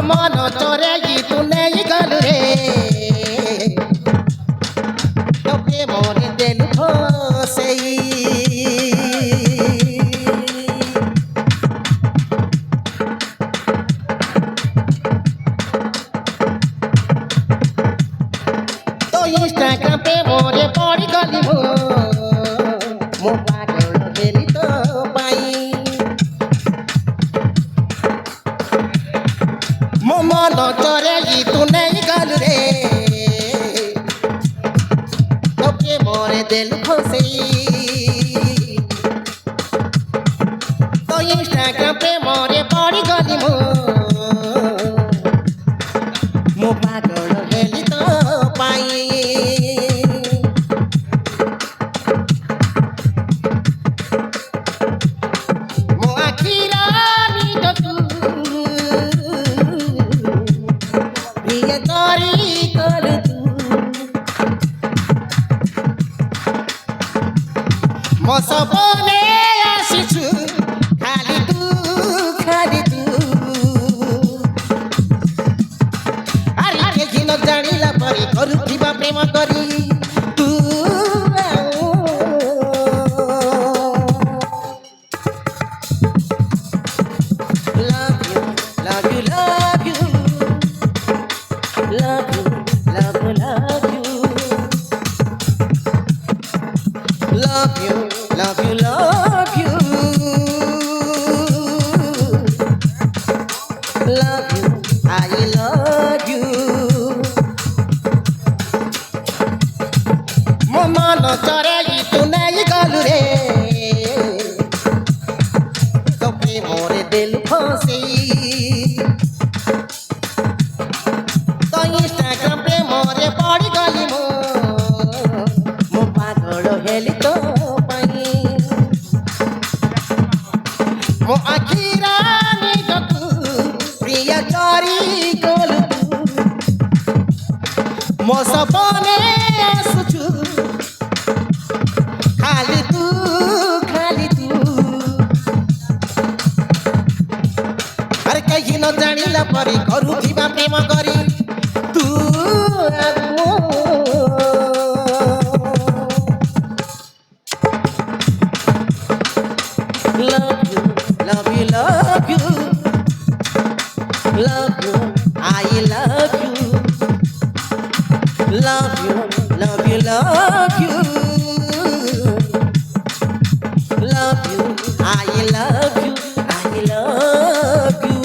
मन चोरे तू नहीं गल रे तोके मोर दिल खोसई तो इंस्टाग्राम पे मोरे पड़ी गली मो पागल गेली तो पाई मन चोरे तू नहीं गल रे तोके मोरे दिल खोसई तो इंस्टाग्राम पे मोरे पड़ी गली मो पागल गेली तो पाई मो आखिरा निज तू प्रिय तोरी कर तू मो सपने आसिछु खाली तू अरे केही न जानिला परि करुथिबा प्रेम करी तू love you love you love you love you love you love you love you love you love you love you I love you mo मन चोरे तू नहीं गलू रे तोके मोरे दिल खोसी तो इंस्टाग्राम पे मोरे पड़ी गली मो पागल हेली तो पाई मो आखिरा निज तू प्रिय तोरी कर मो सपने आसुछु खाली तू अरे कहीं न जानिला परि करुथिबा प्रेम करी तू love you love you love you love you I love you love you love you love you love you I love you I love you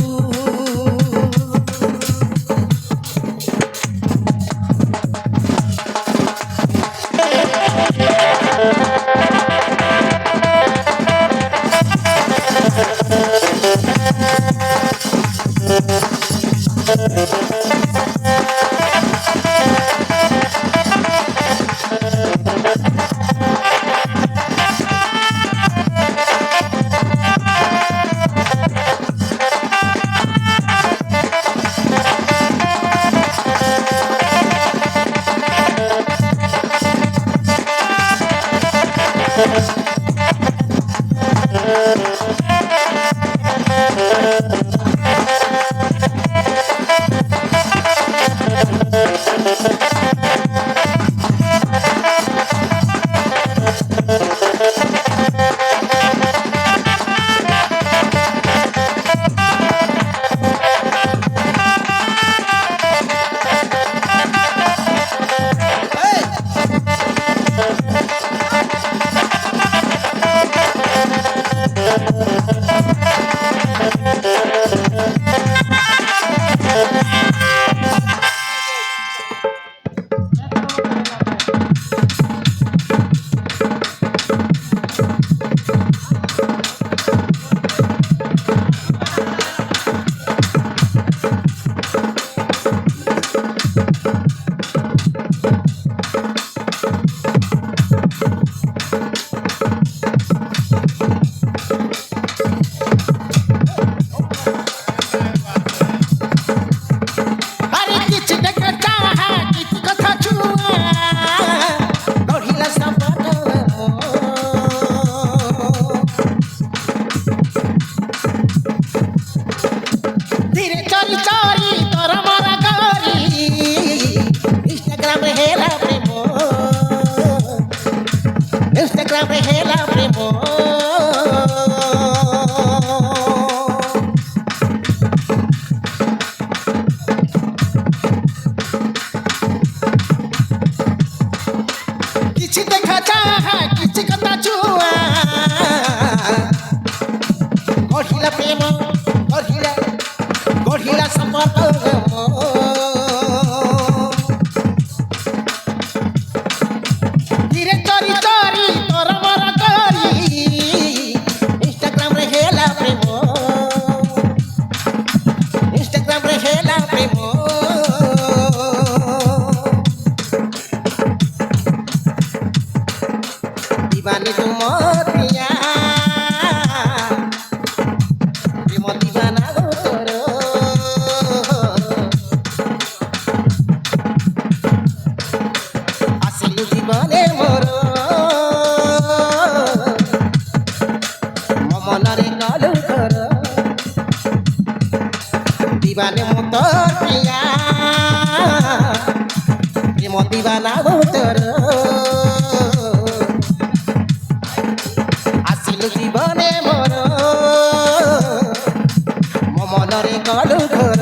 তোর প্রিয়া প্রেম দিবানা তোর আসিল জীবনে মোর মমনরে কলু ঘর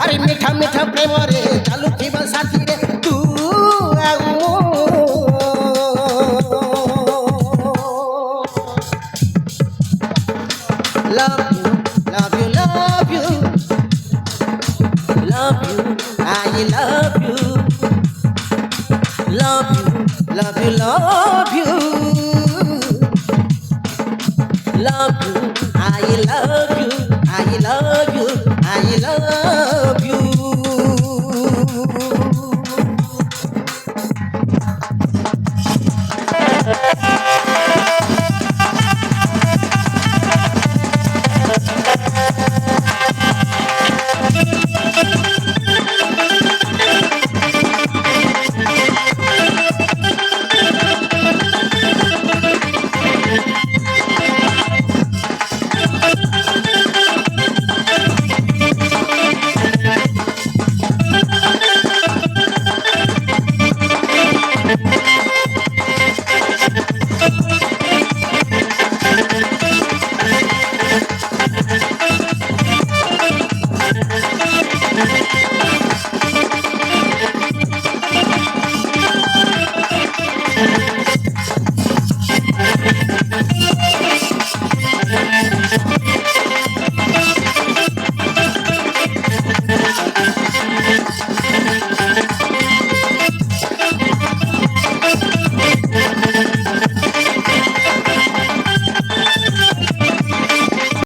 আরে মিঠা মিঠা প্রেমরে চালু থিব সাথী রে তু আউ love you love you love you love you I love you love you love you love you love you I love